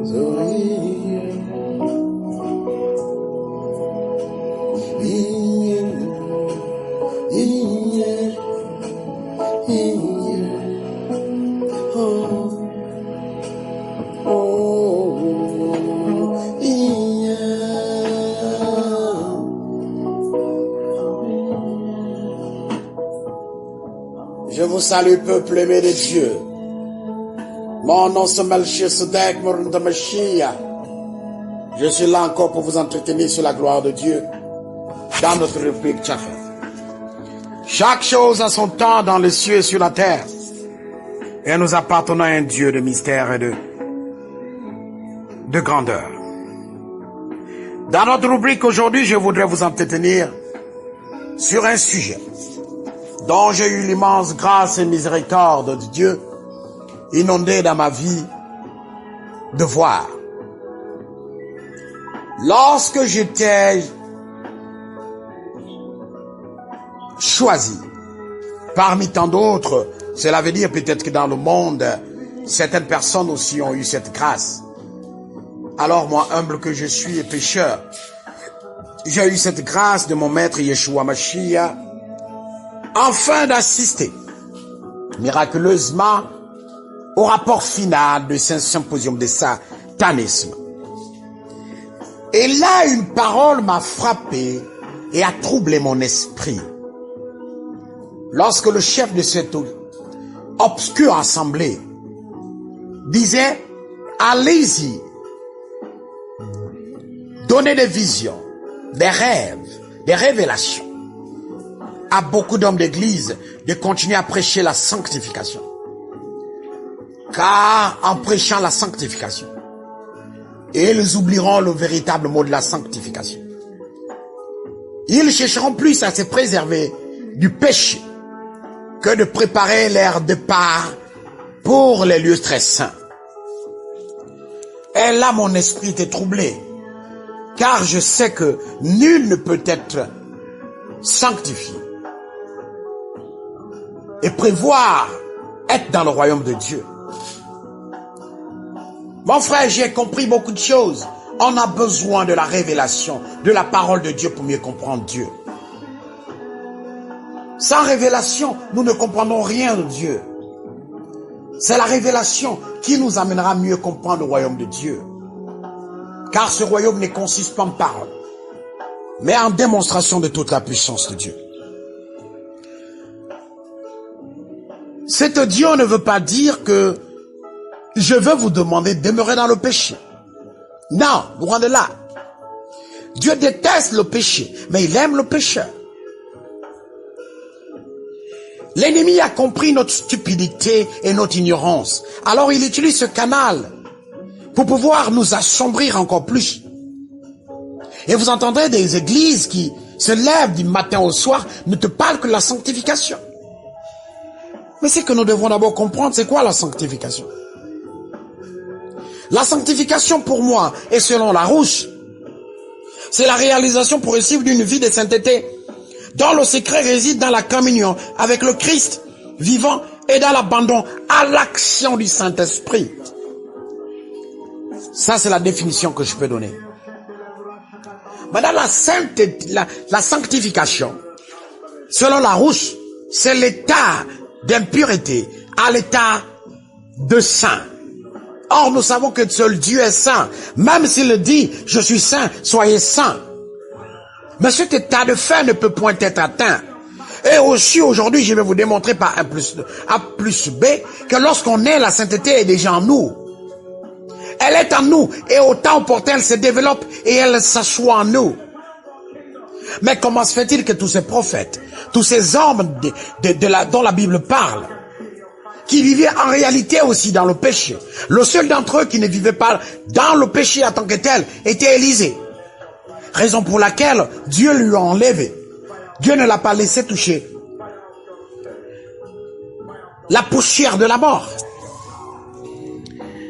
Je vous salue, peuple aimé de Dieu. Mon nom c'est Melchisedec Mourunda Mashiach. Je suis là encore pour vous entretenir sur la gloire de Dieu dans notre rubrique Tchafet. Chaque chose a son temps dans les cieux et sur la terre. Et nous appartenons à un Dieu de mystère et de grandeur. Dans notre rubrique aujourd'hui, je voudrais vous entretenir sur un sujet dont j'ai eu l'immense grâce et miséricorde de Dieu inondé dans ma vie de voir. Lorsque j'étais choisi parmi tant d'autres, cela veut dire peut-être que dans le monde, certaines personnes aussi ont eu cette grâce. Alors moi, humble que je suis et pécheur, j'ai eu cette grâce de mon maître Yeshua Mashiach, enfin d'assister miraculeusement au rapport final de ce symposium de satanisme. Et là, une parole m'a frappé et a troublé mon esprit. Lorsque le chef de cette obscure assemblée disait, allez-y, donnez des visions, des rêves, des révélations à beaucoup d'hommes d'église de continuer à prêcher la sanctification. Car en prêchant la sanctification, ils oublieront le véritable mot de la sanctification. Ils chercheront plus à se préserver du péché que de préparer leur départ pour les lieux très saints. Et là, mon esprit était troublé, car je sais que nul ne peut être sanctifié et prévoir être dans le royaume de Dieu. Mon frère, j'ai compris beaucoup de choses. On a besoin de la révélation, de la parole de Dieu pour mieux comprendre Dieu. Sans révélation, nous ne comprenons rien de Dieu. C'est la révélation qui nous amènera à mieux comprendre le royaume de Dieu. Car ce royaume ne consiste pas en parole, mais en démonstration de toute la puissance de Dieu. Cet audio ne veut pas dire que je veux vous demander de demeurer dans le péché. Non, loin de là. Dieu déteste le péché, mais il aime le pécheur. L'ennemi a compris notre stupidité et notre ignorance. Alors il utilise ce canal pour pouvoir nous assombrir encore plus. Et vous entendrez des églises qui se lèvent du matin au soir, ne te parlent que de la sanctification. Mais c'est que nous devons d'abord comprendre, c'est quoi la sanctification? La sanctification pour moi, et selon Larouche, c'est la réalisation progressive d'une vie de sainteté, dont le secret réside dans la communion avec le Christ vivant et dans l'abandon à l'action du Saint-Esprit. Ça, c'est la définition que je peux donner. Maintenant, la sanctification, selon Larouche, c'est l'état d'impureté à l'état de saint. Or, nous savons que seul Dieu est saint. Même s'il dit, je suis saint, soyez saints. Mais cet état de fait ne peut point être atteint. Et aussi, aujourd'hui, je vais vous démontrer par A plus B, que lorsqu'on est, la sainteté est déjà en nous. Elle est en nous, et au temps opportun, elle se développe, et elle s'assoit en nous. Mais comment se fait-il que tous ces prophètes, tous ces hommes dont la Bible parle, qui vivaient en réalité aussi dans le péché, le seul d'entre eux qui ne vivait pas dans le péché en tant que tel était Élisée. Raison pour laquelle Dieu lui a enlevé. Dieu ne l'a pas laissé toucher la poussière de la mort.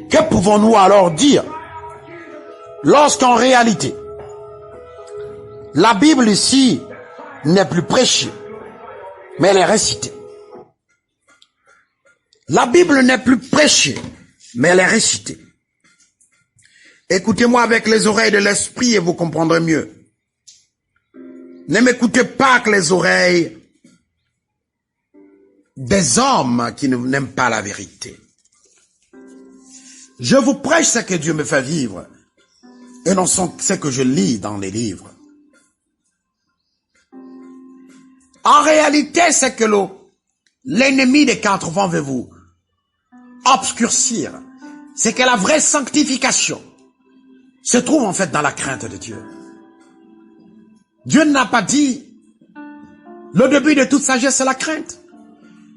Que pouvons-nous alors dire lorsqu'en réalité, la Bible ici n'est plus prêchée, mais elle est récitée. La Bible n'est plus prêchée, mais elle est récitée. Écoutez-moi avec les oreilles de l'esprit et vous comprendrez mieux. Ne m'écoutez pas avec les oreilles des hommes qui n'aiment pas la vérité. Je vous prêche ce que Dieu me fait vivre et non ce que je lis dans les livres. En réalité, c'est que l'ennemi des quatre vents veut vous obscurcir. C'est que la vraie sanctification se trouve en fait dans la crainte de Dieu. Dieu n'a pas dit le début de toute sagesse c'est la crainte.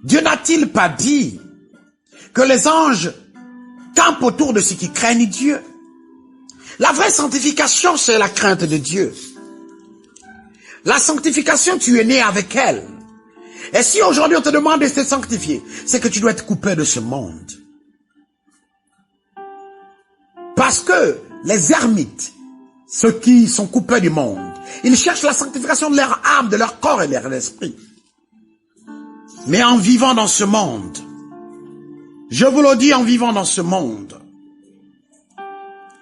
Dieu n'a-t-il pas dit que les anges campent autour de ceux qui craignent Dieu? La vraie sanctification c'est la crainte de Dieu. La sanctification, tu es né avec elle. Et si aujourd'hui on te demande de te sanctifier, c'est que tu dois être coupé de ce monde. Parce que les ermites, ceux qui sont coupés du monde, ils cherchent la sanctification de leur âme, de leur corps et de leur esprit. Mais en vivant dans ce monde, je vous le dis, en vivant dans ce monde,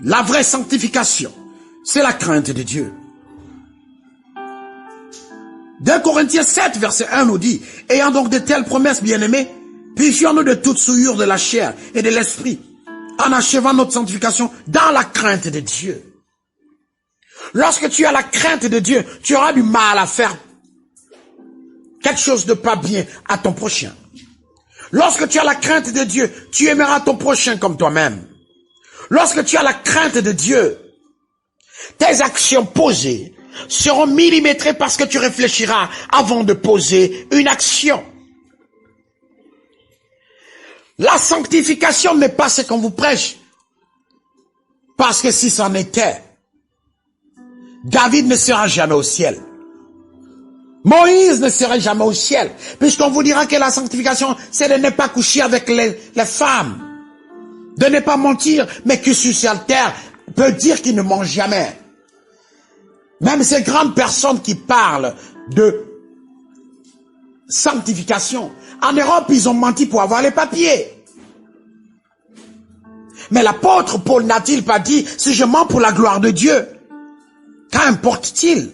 la vraie sanctification, c'est la crainte de Dieu. 2 Corinthiens 7, verset 1 nous dit, « Ayant donc de telles promesses, bien-aimés, purifions-nous de toute souillure de la chair et de l'esprit, en achevant notre sanctification dans la crainte de Dieu. » Lorsque tu as la crainte de Dieu, tu auras du mal à faire quelque chose de pas bien à ton prochain. Lorsque tu as la crainte de Dieu, tu aimeras ton prochain comme toi-même. Lorsque tu as la crainte de Dieu, tes actions posées seront millimétrées parce que tu réfléchiras avant de poser une action. La sanctification n'est pas ce qu'on vous prêche. Parce que si c'en était, David ne sera jamais au ciel. Moïse ne serait jamais au ciel. Puisqu'on vous dira que la sanctification, c'est de ne pas coucher avec les femmes. De ne pas mentir, mais que sur cette terre peut dire qu'il ne ment jamais. Même ces grandes personnes qui parlent de sanctification, en Europe, ils ont menti pour avoir les papiers. Mais l'apôtre Paul n'a-t-il pas dit, si je mens pour la gloire de Dieu, qu'importe-t-il?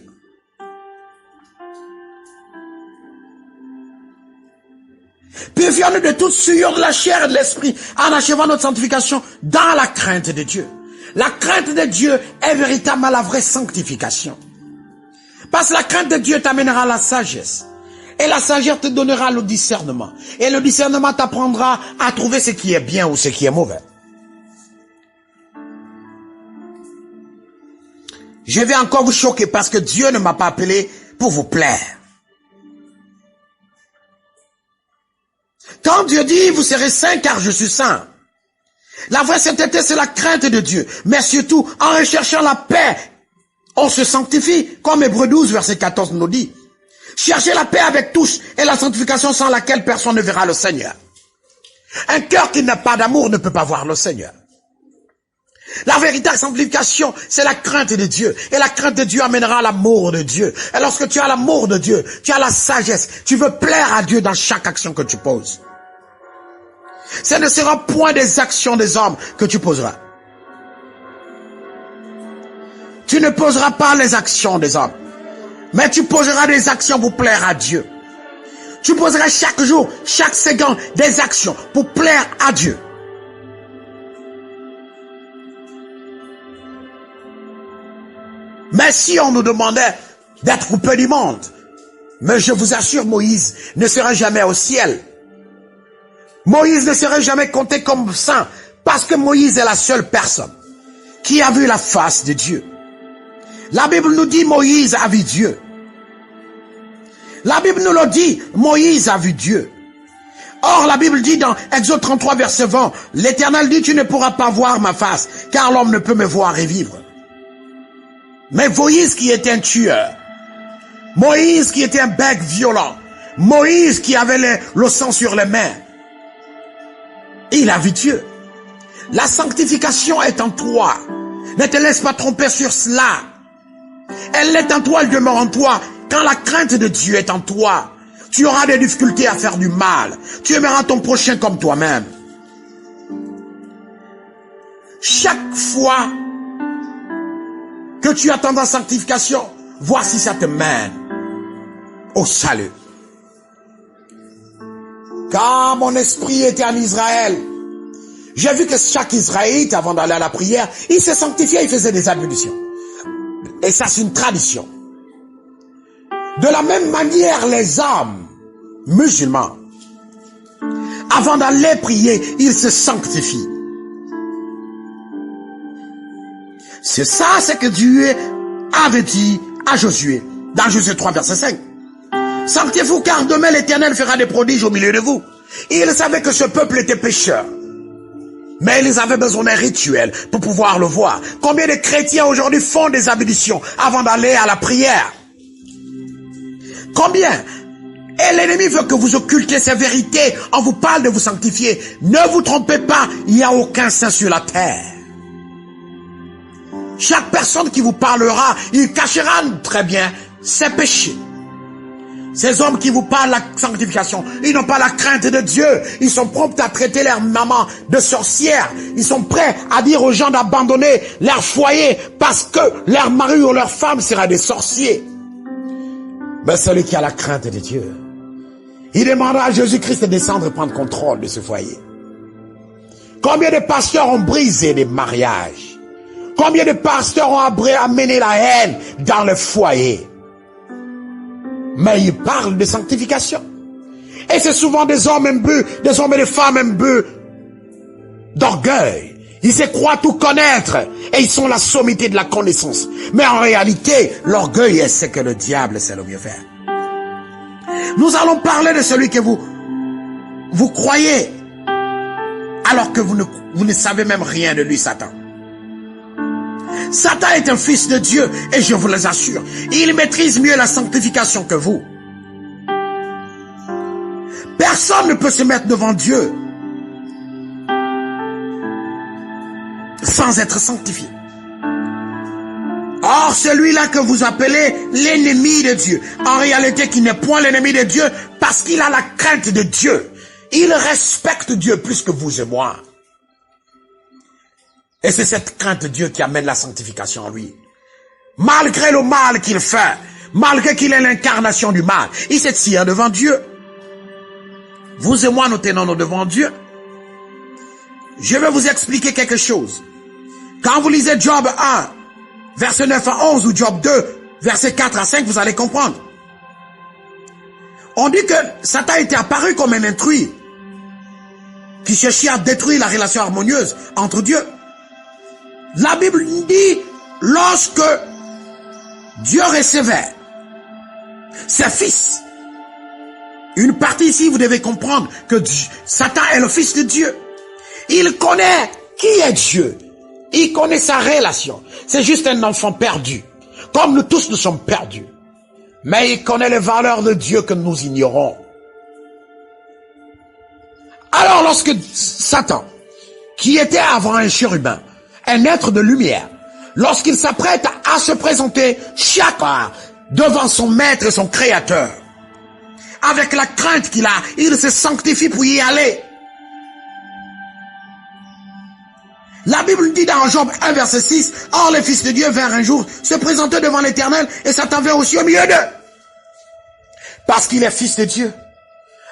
Purifions-nous de toute souillure de la chair et de l'esprit, en achevant notre sanctification dans la crainte de Dieu. La crainte de Dieu est véritablement la vraie sanctification. Parce que la crainte de Dieu t'amènera à la sagesse. Et la sagesse te donnera le discernement. Et le discernement t'apprendra à trouver ce qui est bien ou ce qui est mauvais. Je vais encore vous choquer parce que Dieu ne m'a pas appelé pour vous plaire. Quand Dieu dit, vous serez saints car je suis saint. La vraie sainteté, c'est la crainte de Dieu. Mais surtout, en recherchant la paix, on se sanctifie, comme Hébreux 12, verset 14 nous dit. Cherchez la paix avec tous et la sanctification sans laquelle personne ne verra le Seigneur. Un cœur qui n'a pas d'amour ne peut pas voir le Seigneur. La véritable sanctification, c'est la crainte de Dieu. Et la crainte de Dieu amènera l'amour de Dieu. Et lorsque tu as l'amour de Dieu, tu as la sagesse. Tu veux plaire à Dieu dans chaque action que tu poses. Ce ne sera point des actions des hommes que tu poseras. Tu ne poseras pas les actions des hommes. Mais tu poseras des actions pour plaire à Dieu. Tu poseras chaque jour, chaque seconde, des actions pour plaire à Dieu. Mais si on nous demandait d'être coupé du monde, mais je vous assure, Moïse ne sera jamais au ciel. Moïse ne serait jamais compté comme saint, parce que Moïse est la seule personne qui a vu la face de Dieu. La Bible nous dit Moïse a vu Dieu. La Bible nous le dit, Moïse a vu Dieu. Or, la Bible dit dans Exode 33, verset 20, l'Éternel dit, tu ne pourras pas voir ma face, car l'homme ne peut me voir et vivre. Mais Moïse qui était un tueur, Moïse qui était un bec violent, Moïse qui avait le sang sur les mains, il a vu Dieu. La sanctification est en toi. Ne te laisse pas tromper sur cela. Elle est en toi, elle demeure en toi. Quand la crainte de Dieu est en toi, tu auras des difficultés à faire du mal. Tu aimeras ton prochain comme toi-même. Chaque fois que tu attends dans la sanctification, vois si ça te mène au salut. Quand mon esprit était en Israël, j'ai vu que chaque Israélite, avant d'aller à la prière, il se sanctifiait, il faisait des ablutions. Et ça, c'est une tradition. De la même manière, les hommes musulmans, avant d'aller prier, ils se sanctifient. C'est ça, c'est que Dieu avait dit à Josué, dans Josué 3, verset 5. Sanctifiez-vous, car demain l'Éternel fera des prodiges au milieu de vous. Et il savait que ce peuple était pécheur. Mais ils avaient besoin d'un rituel pour pouvoir le voir. Combien de chrétiens aujourd'hui font des ablutions avant d'aller à la prière? Combien? Et l'ennemi veut que vous occultiez ces vérités. On vous parle de vous sanctifier. Ne vous trompez pas, il n'y a aucun saint sur la terre. Chaque personne qui vous parlera, il cachera très bien ses péchés. Ces hommes qui vous parlent de la sanctification, ils n'ont pas la crainte de Dieu. Ils sont prompts à traiter leur maman de sorcière. Ils sont prêts à dire aux gens d'abandonner leur foyer parce que leur mari ou leur femme sera des sorciers. Mais celui qui a la crainte de Dieu, il demandera à Jésus-Christ de descendre et prendre contrôle de ce foyer. Combien de pasteurs ont brisé des mariages? Combien de pasteurs ont amené la haine dans le foyer? Mais ils parlent de sanctification. Et c'est souvent des hommes imbus, des hommes et des femmes imbus d'orgueil. Ils se croient tout connaître et ils sont la sommité de la connaissance. Mais en réalité, l'orgueil est ce que le diable sait le mieux faire. Nous allons parler de celui que vous croyez alors que vous ne savez même rien de lui, Satan. Satan est un fils de Dieu et je vous les assure, il maîtrise mieux la sanctification que vous. Personne ne peut se mettre devant Dieu sans être sanctifié. Or, celui-là que vous appelez l'ennemi de Dieu, en réalité qui n'est point l'ennemi de Dieu parce qu'il a la crainte de Dieu. Il respecte Dieu plus que vous et moi. Et c'est cette crainte de Dieu qui amène la sanctification en lui. Malgré le mal qu'il fait, malgré qu'il est l'incarnation du mal, il se tient devant Dieu. Vous et moi, nous tenons devant Dieu. Je vais vous expliquer quelque chose. Quand vous lisez Job 1, verset 9 à 11, ou Job 2, verset 4 à 5, vous allez comprendre. On dit que Satan était apparu comme un intrus qui cherchait à détruire la relation harmonieuse entre Dieu. La Bible dit, lorsque Dieu recevait ses fils, une partie ici, vous devez comprendre que Satan est le fils de Dieu. Il connaît qui est Dieu. Il connaît sa relation. C'est juste un enfant perdu. Comme nous tous, nous sommes perdus. Mais il connaît les valeurs de Dieu que nous ignorons. Alors lorsque Satan, qui était avant un chérubin, un être de lumière, lorsqu'il s'apprête à se présenter chaque fois devant son maître et son créateur, avec la crainte qu'il a, il se sanctifie pour y aller. La Bible dit dans Job 1 verset 6, « Or les fils de Dieu vinrent un jour se présenter devant l'Éternel et Satan vint aussi au milieu d'eux. » Parce qu'il est fils de Dieu.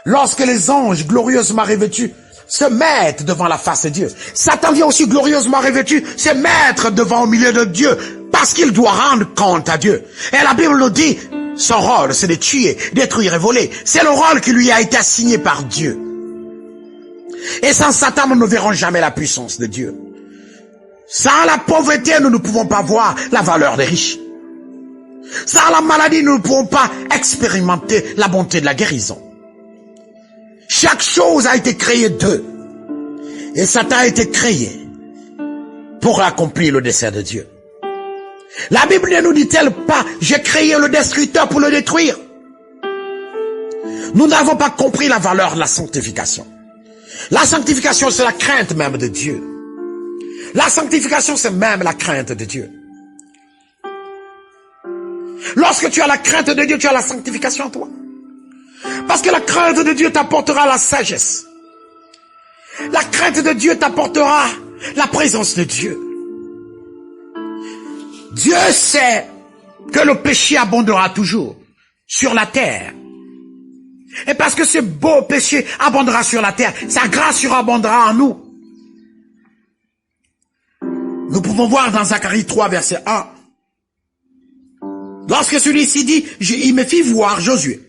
Lorsque les anges glorieusement revêtus se mettent devant la face de Dieu, Satan vient aussi glorieusement revêtu se mettre devant au milieu de Dieu parce qu'il doit rendre compte à Dieu. Et la Bible nous dit, son rôle c'est de tuer, détruire et voler. C'est le rôle qui lui a été assigné par Dieu. Et sans Satan, nous ne verrons jamais la puissance de Dieu. Sans la pauvreté, nous ne pouvons pas voir la valeur des riches. Sans la maladie, nous ne pouvons pas expérimenter la bonté de la guérison. Chaque chose a été créée d'eux. Et Satan a été créé pour accomplir le dessein de Dieu. La Bible ne nous dit-elle pas, j'ai créé le destructeur pour le détruire. Nous n'avons pas compris la valeur de la sanctification. La sanctification, c'est la crainte même de Dieu. La sanctification, c'est même la crainte de Dieu. Lorsque tu as la crainte de Dieu, tu as la sanctification en toi. Parce que la crainte de Dieu t'apportera la sagesse. La crainte de Dieu t'apportera la présence de Dieu. Dieu sait que le péché abondera toujours sur la terre. Et parce que ce beau péché abondera sur la terre, sa grâce surabondera en nous. Nous pouvons voir dans Zacharie 3, verset 1. Lorsque celui-ci dit, il me fit voir Josué,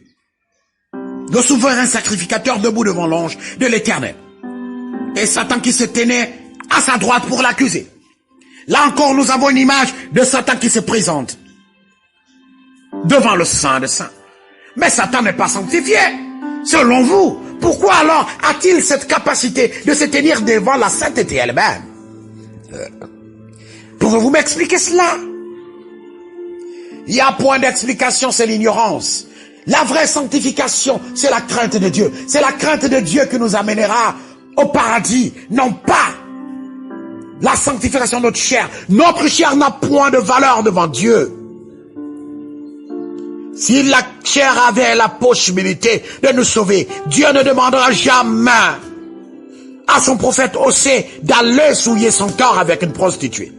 le souverain sacrificateur debout devant l'ange de l'Éternel. Et Satan qui se tenait à sa droite pour l'accuser. Là encore, nous avons une image de Satan qui se présente devant le Saint des Saints. Mais Satan n'est pas sanctifié. Selon vous, pourquoi alors a-t-il cette capacité de se tenir devant la sainteté elle-même? Pouvez-vous m'expliquer cela? Il y a un point d'explication, c'est l'ignorance. La vraie sanctification, c'est la crainte de Dieu. C'est la crainte de Dieu qui nous amènera au paradis, non pas la sanctification de notre chair. Notre chair n'a point de valeur devant Dieu. Si la chair avait la possibilité de nous sauver, Dieu ne demandera jamais à son prophète Osée d'aller souiller son corps avec une prostituée.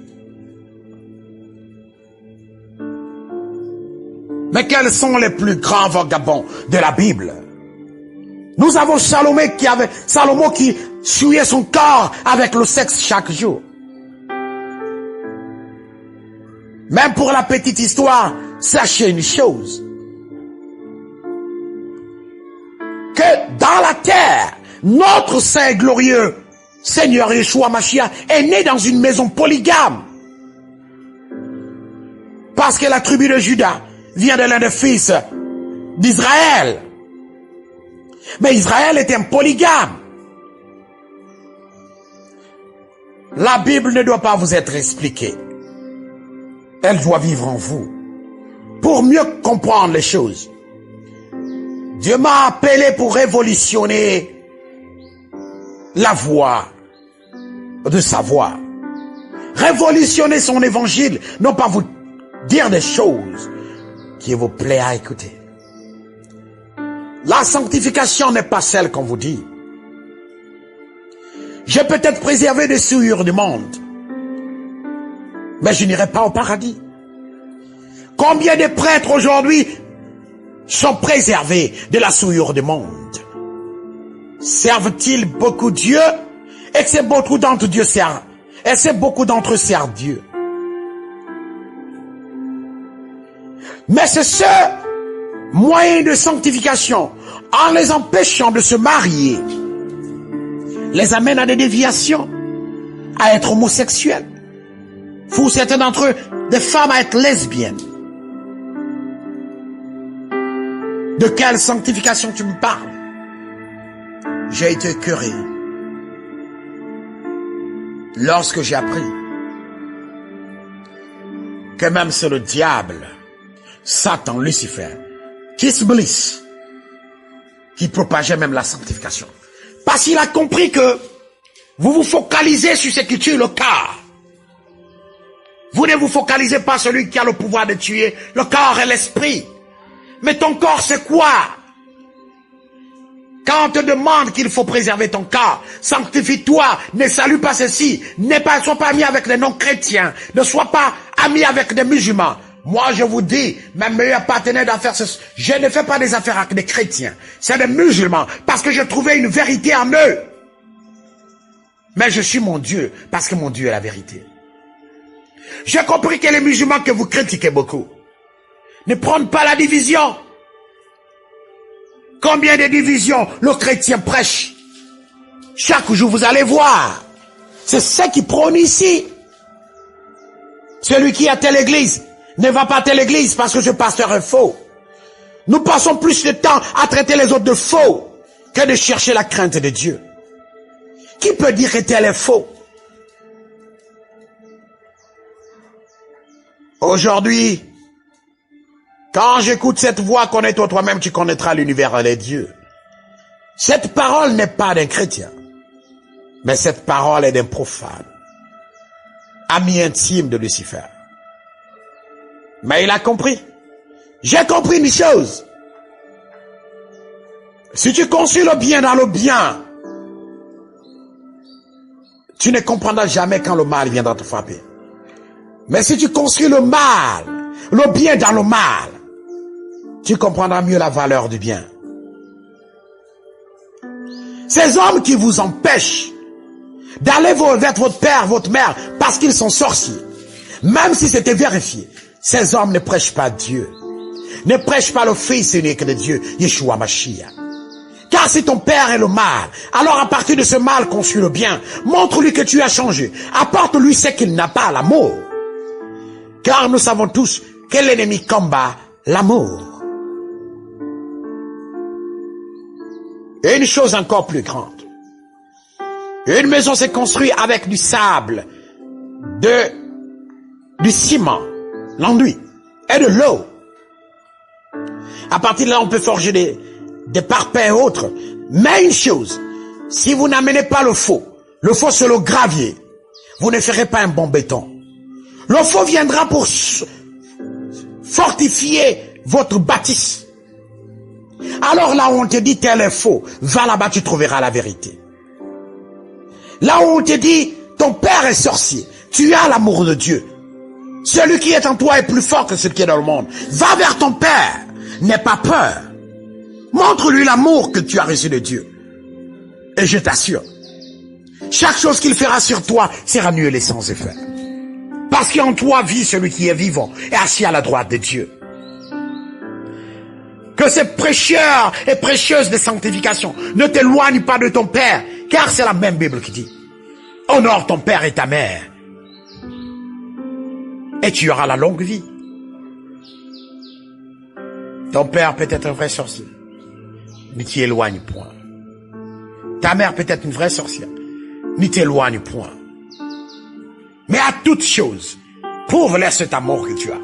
Mais quels sont les plus grands vagabonds de la Bible? Nous avons Salomon qui souillait son corps avec le sexe chaque jour. Même pour la petite histoire, sachez une chose. Que dans la terre, notre Saint et glorieux Seigneur Yeshua Mashiach est né dans une maison polygame. Parce que la tribu de Juda vient de l'un des fils d'Israël. Mais Israël était un polygame. La Bible ne doit pas vous être expliquée. Elle doit vivre en vous. Pour mieux comprendre les choses. Dieu m'a appelé pour révolutionner la voie de sa voix. Révolutionner son évangile, non pas vous dire des choses qui vous plaît à écouter. La sanctification n'est pas celle qu'on vous dit. J'ai peut-être préservé des souillures du monde, mais je n'irai pas au paradis. Combien de prêtres aujourd'hui sont préservés de la souillure du monde? Servent-ils beaucoup Dieu? Et c'est beaucoup d'entre Dieu servent. Et c'est beaucoup d'entre eux servent Dieu. Mais c'est ce moyen de sanctification, en les empêchant de se marier, les amène à des déviations, à être homosexuels. Pour certains d'entre eux, des femmes à être lesbiennes. De quelle sanctification tu me parles? J'ai été écœuré lorsque j'ai appris que même c'est le diable, Satan, Lucifer, Kisbliss, qui propageait même la sanctification. Parce qu'il a compris que vous vous focalisez sur ce qui tue le corps. Vous ne vous focalisez pas sur celui qui a le pouvoir de tuer le corps et l'esprit. Mais ton corps, c'est quoi? Quand on te demande qu'il faut préserver ton corps, sanctifie-toi, ne salue pas ceci, sois pas ami avec les non-chrétiens, ne sois pas ami avec des musulmans. Moi, je vous dis, ma meilleure partenaire d'affaires, je ne fais pas des affaires avec des chrétiens, c'est des musulmans, parce que j'ai trouvé une vérité en eux. Mais je suis mon Dieu, parce que mon Dieu est la vérité. J'ai compris que les musulmans que vous critiquez beaucoup ne prennent pas la division. Combien de divisions le chrétien prêche? Chaque jour, vous allez voir. C'est ce qui prône ici. Celui qui a telle église ne va pas à telle église parce que ce pasteur est faux. Nous passons plus de temps à traiter les autres de faux que de chercher la crainte de Dieu. Qui peut dire que tel est faux? Aujourd'hui, quand j'écoute cette voix, connais-toi toi-même, tu connaîtras l'univers et les dieux. Cette parole n'est pas d'un chrétien, mais cette parole est d'un profane, ami intime de Lucifer. Mais il a compris. J'ai compris une chose. Si tu conçus le bien dans le bien, tu ne comprendras jamais quand le mal viendra te frapper. Mais si tu construis le mal, le bien dans le mal, tu comprendras mieux la valeur du bien. Ces hommes qui vous empêchent d'aller vers votre père, votre mère, parce qu'ils sont sorciers, même si c'était vérifié, ces hommes ne prêchent pas Dieu. Ne prêchent pas le Fils unique de Dieu, Yeshua Mashiach. Car si ton père est le mal, alors à partir de ce mal construis le bien. Montre-lui que tu as changé. Apporte-lui ce qu'il n'a pas, l'amour. Car nous savons tous que l'ennemi combat l'amour. Et une chose encore plus grande. Une maison s'est construite avec du sable, du ciment, l'enduit et de l'eau. À partir de là, on peut forger des parpaings et autres. Mais une chose, si vous n'amenez pas le faux sur le gravier, vous ne ferez pas un bon béton. Le faux viendra pour fortifier votre bâtisse. Alors là où on te dit tel est faux, va là-bas, tu trouveras la vérité. Là où on te dit ton père est sorcier, tu as l'amour de Dieu. Celui qui est en toi est plus fort que celui qui est dans le monde. Va vers ton père, n'aie pas peur. Montre-lui l'amour que tu as reçu de Dieu. Et je t'assure, chaque chose qu'il fera sur toi sera nulle et sans effet. Parce qu'en toi vit celui qui est vivant et assis à la droite de Dieu. Que ces prêcheurs et prêcheuses de sanctification ne t'éloignent pas de ton Père, car c'est la même Bible qui dit, honore ton Père et ta mère, et tu auras la longue vie. Ton père peut être un vrai sorcier, ne t'y éloigne point. Ta mère peut être une vraie sorcière, ne t'éloigne point. Mais à toute chose, prouve-leur cet amour que tu as.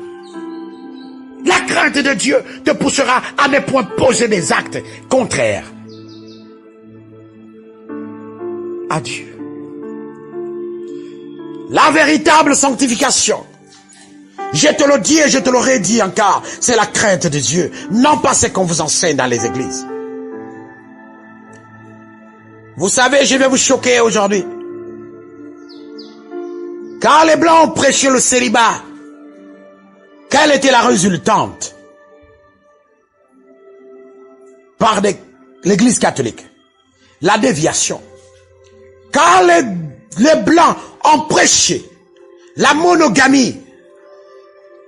La crainte de Dieu te poussera à ne point poser des actes contraires à Dieu. La véritable sanctification, je te le dis et je te l'aurais dit encore, c'est la crainte de Dieu, non pas ce qu'on vous enseigne dans les églises. Vous savez, je vais vous choquer aujourd'hui. Quand les Blancs ont prêché le célibat, quelle était la résultante par l'Église catholique? La déviation. Quand les Blancs ont prêché la monogamie,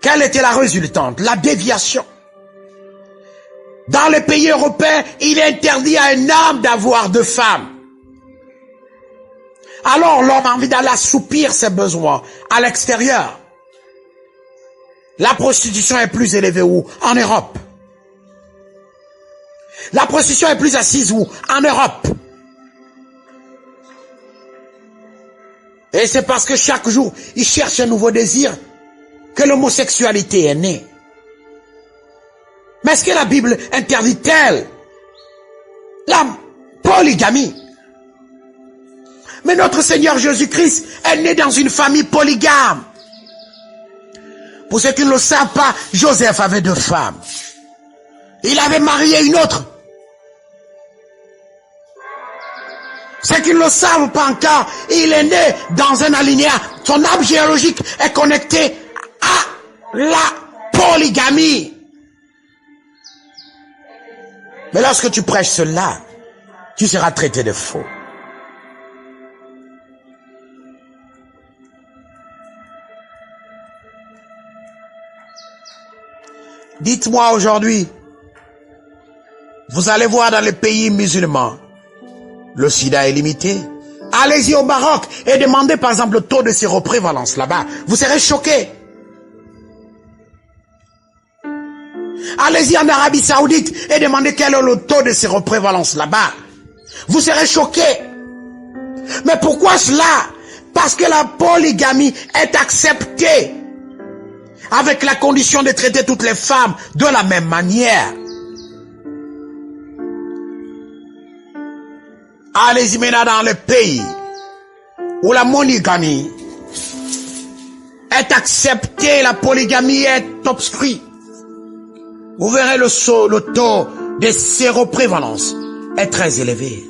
quelle était la résultante? La déviation. Dans les pays européens, il est interdit à un homme d'avoir 2 femmes. Alors l'homme a envie d'aller assoupir ses besoins à l'extérieur. La prostitution est plus élevée où? En Europe. La prostitution est plus assise où? En Europe. Et c'est parce que chaque jour, ils cherchent un nouveau désir que l'homosexualité est née. Mais est-ce que la Bible interdit-elle la polygamie? Mais notre Seigneur Jésus-Christ est né dans une famille polygame. Pour ceux qui ne le savent pas, Joseph avait 2 femmes. Il avait marié une autre. Ceux qui ne le savent pas encore, il est né dans un alinéa. Son arbre géologique est connecté à la polygamie. Mais lorsque tu prêches cela, tu seras traité de faux. Dites-moi aujourd'hui, vous allez voir dans les pays musulmans, le sida est limité. Allez-y au Maroc et demandez par exemple le taux de séroprévalence là-bas. Vous serez choqués. Allez-y en Arabie Saoudite et demandez quel est le taux de séroprévalence là-bas. Vous serez choqués. Mais pourquoi cela? Parce que la polygamie est acceptée, avec la condition de traiter toutes les femmes de la même manière. Allez-y maintenant dans le pays où la monogamie est acceptée, la polygamie est obstruée. Vous verrez le taux de séroprévalence est très élevé.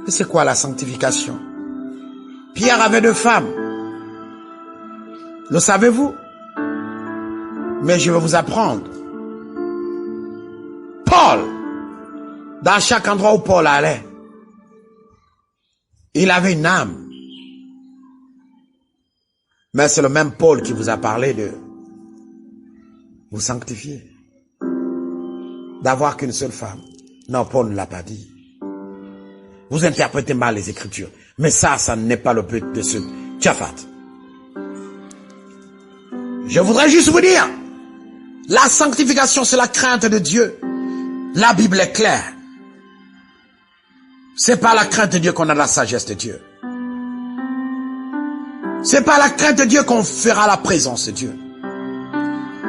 Et c'est quoi la sanctification? Pierre avait 2 femmes. Le savez-vous? Mais je vais vous apprendre. Paul, dans chaque endroit où Paul allait, il avait une âme. Mais c'est le même Paul qui vous a parlé de vous sanctifier. D'avoir qu'une seule femme. Non, Paul ne l'a pas dit. Vous interprétez mal les Écritures. Mais ça n'est pas le but de ce Tchafat. Je voudrais juste vous dire, la sanctification, c'est la crainte de Dieu. La Bible est claire. C'est pas la crainte de Dieu qu'on a la sagesse de Dieu. C'est pas la crainte de Dieu qu'on fera la présence de Dieu.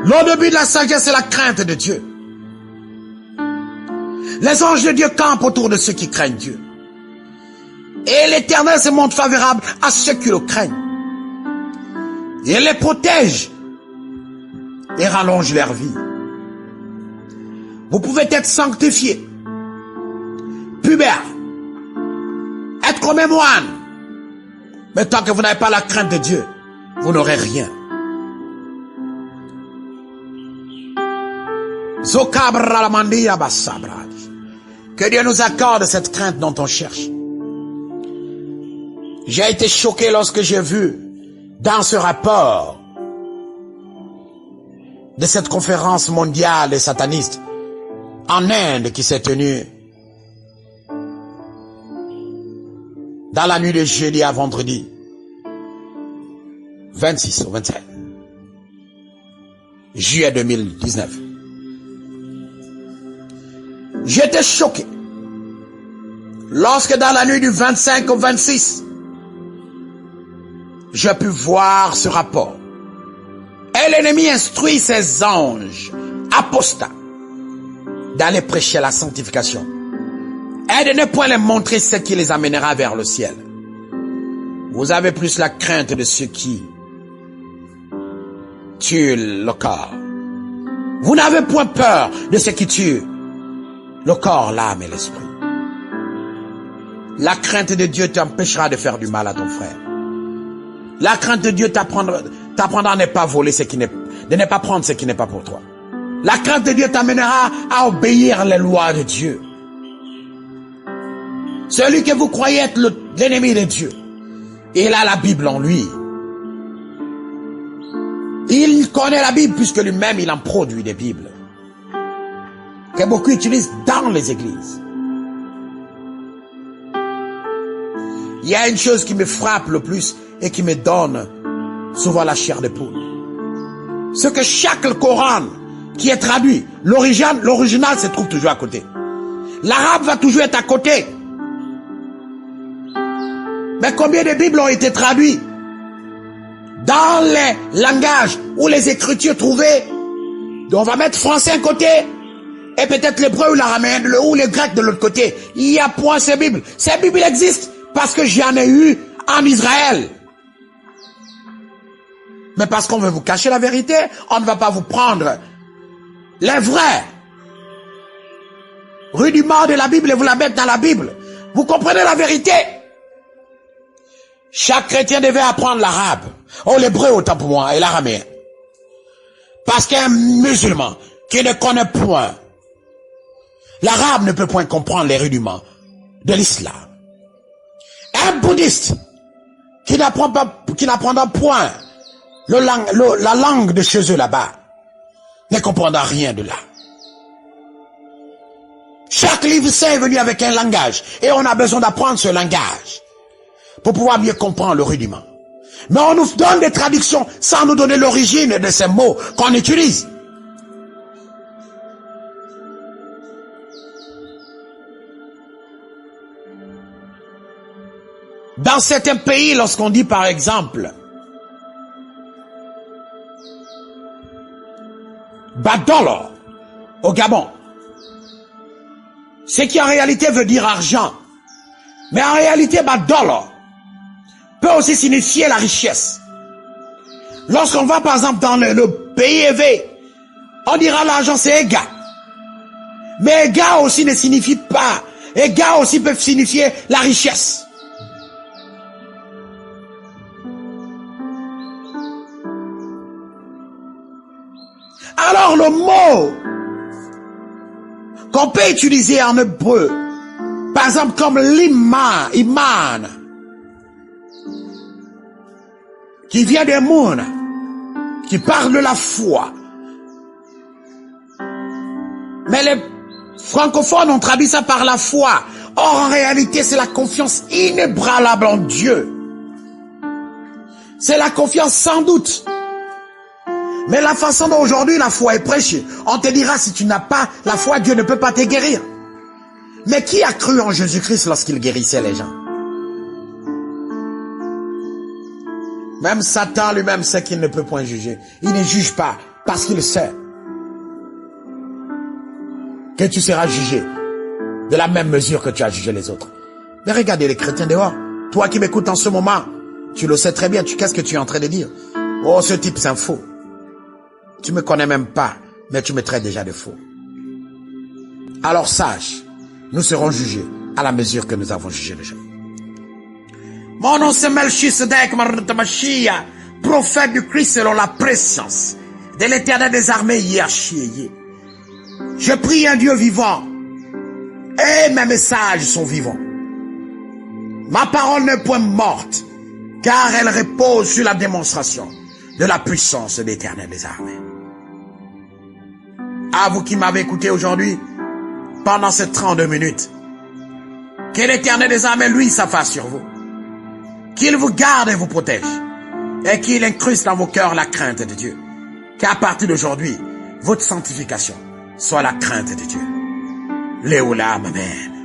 Le début de la sagesse, c'est la crainte de Dieu. Les anges de Dieu campent autour de ceux qui craignent Dieu. Et l'Éternel se montre favorable à ceux qui le craignent. Il les protège et rallonge leur vie. Vous pouvez être sanctifié, pubère, être comme un moine. Mais tant que vous n'avez pas la crainte de Dieu, vous n'aurez rien. Que Dieu nous accorde cette crainte dont on cherche. J'ai été choqué lorsque j'ai vu dans ce rapport de cette conférence mondiale des satanistes en Inde qui s'est tenue dans la nuit de jeudi à vendredi 26 au 27 juillet 2019. J'étais choqué lorsque dans la nuit du 25 au 26 j'ai pu voir ce rapport. Et l'ennemi instruit ses anges apostats d'aller prêcher la sanctification et de ne point les montrer ce qui les amènera vers le ciel. Vous avez plus la crainte de ceux qui tuent le corps. Vous n'avez point peur de ceux qui tuent le corps, l'âme et l'esprit. La crainte de Dieu t'empêchera de faire du mal à ton frère. La crainte de Dieu t'apprendra à ne pas voler de ne pas prendre ce qui n'est pas pour toi. La crainte de Dieu t'amènera à obéir les lois de Dieu. Celui que vous croyez être l'ennemi de Dieu, il a la Bible en lui. Il connaît la Bible puisque lui-même il en produit des Bibles que beaucoup utilisent dans les églises. Il y a une chose qui me frappe le plus et qui me donne souvent la chair de poule. C'est que chaque Coran qui est traduit, l'original se trouve toujours à côté. L'arabe va toujours être à côté. Mais combien de Bibles ont été traduites dans les langages ou les écritures trouvées? Donc on va mettre français à côté et peut-être l'hébreu ou l'araméen ou le grec de l'autre côté. Il n'y a point ces Bibles. Ces Bibles existent parce que j'en ai eu en Israël. Mais parce qu'on veut vous cacher la vérité, on ne va pas vous prendre les vrais rudiments de la Bible et vous la mettre dans la Bible. Vous comprenez la vérité? Chaque chrétien devait apprendre l'arabe, ou l'hébreu autant pour moi, et l'araméen. Parce qu'un musulman qui ne connaît point l'arabe ne peut point comprendre les rudiments de l'islam. Un bouddhiste qui n'apprendra point la langue de chez eux là-bas ne comprendra rien de là. Chaque livre saint est venu avec un langage et on a besoin d'apprendre ce langage pour pouvoir mieux comprendre le rudiment. Mais on nous donne des traductions sans nous donner l'origine de ces mots qu'on utilise. Dans certains pays, lorsqu'on dit par exemple Badolo au Gabon, ce qui en réalité veut dire argent, mais en réalité Badolo peut aussi signifier la richesse. Lorsqu'on va par exemple dans le pays élevé, on dira l'argent c'est Ega. Mais Ega aussi ne signifie pas Et gars aussi peuvent signifier la richesse. Alors le mot qu'on peut utiliser en hébreu, par exemple comme iman, qui vient des mots, qui parle de la foi. Mais les francophones ont traduit ça par la foi. Or, en réalité, c'est la confiance inébranlable en Dieu. C'est la confiance sans doute. Mais la façon dont aujourd'hui la foi est prêchée, on te dira si tu n'as pas la foi, Dieu ne peut pas te guérir. Mais qui a cru en Jésus-Christ lorsqu'il guérissait les gens? Même Satan lui-même sait qu'il ne peut point juger. Il ne juge pas parce qu'il sait que tu seras jugé de la même mesure que tu as jugé les autres. Mais regardez les chrétiens dehors. Toi qui m'écoutes en ce moment, tu le sais très bien. Qu'est-ce que tu es en train de dire? Oh, ce type c'est un faux. Tu me connais même pas, mais tu me traites déjà de faux. Alors sache, nous serons jugés à la mesure que nous avons jugé les gens. Mon nom c'est Melchisedec Martamashia, prophète du Christ selon la préscience de l'Éternel des armées Yahshua. Je prie un Dieu vivant et mes messages sont vivants. Ma parole n'est point morte, car elle repose sur la démonstration de la puissance de l'Éternel des armées. À vous qui m'avez écouté aujourd'hui, pendant ces 32 minutes, que l'Éternel des armées, lui, s'affasse sur vous. Qu'il vous garde et vous protège. Et qu'il incruste dans vos cœurs la crainte de Dieu. Qu'à partir d'aujourd'hui, votre sanctification soit la crainte de Dieu. Léolam, amen.